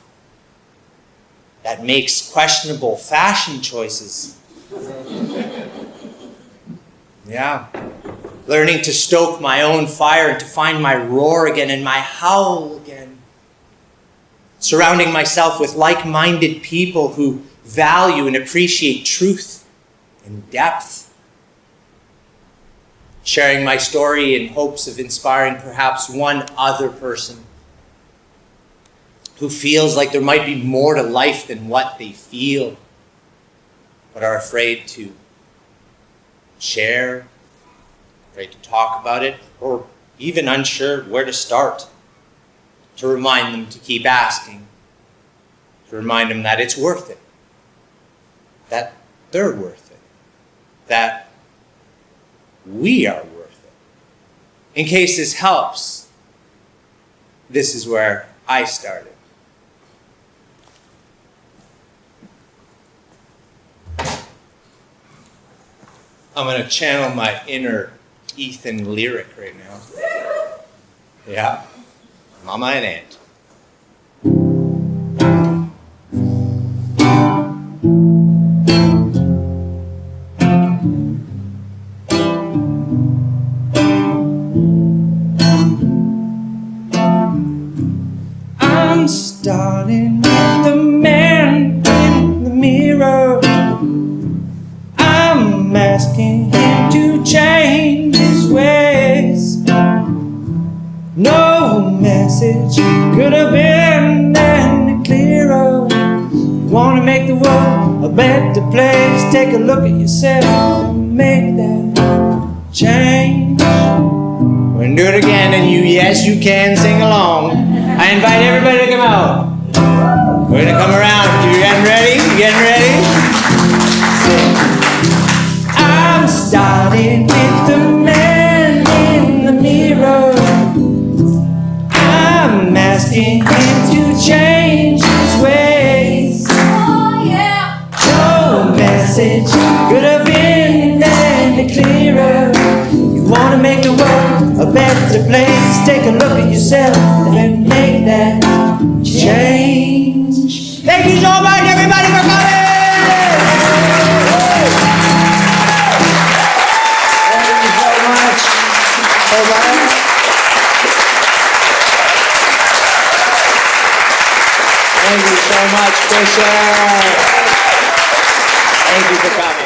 that makes questionable fashion choices. Yeah. Learning to stoke my own fire and to find my roar again and my howl again. Surrounding myself with like-minded people who value and appreciate truth and depth. Sharing my story in hopes of inspiring perhaps one other person who feels like there might be more to life than what they feel, but are afraid to share, afraid to talk about it, or even unsure where to start. To remind them to keep asking, to remind them that it's worth it, that they're worth it, that we are worth it. In case this helps, this is where I started. I'm going to channel my inner Ethan lyric right now. Yeah. Mama and Aunt. starting with the man in the mirror. I'm asking him to change his ways. No message could have been any clearer. You wanna make the world a better place, take a look at yourself and make that change. We're gonna do it again, and yes, you can sing along. I invite everybody to come out. We're gonna come around. You getting ready? You getting ready? I'm starting with the man in the mirror. I'm asking him to change his ways. No message could have been any clearer. You wanna make the world a better place, take a look at yourself and make that change. Thank you so much, everybody, for coming! Thank you so much. Thank you so much, Tessa. Thank you for coming.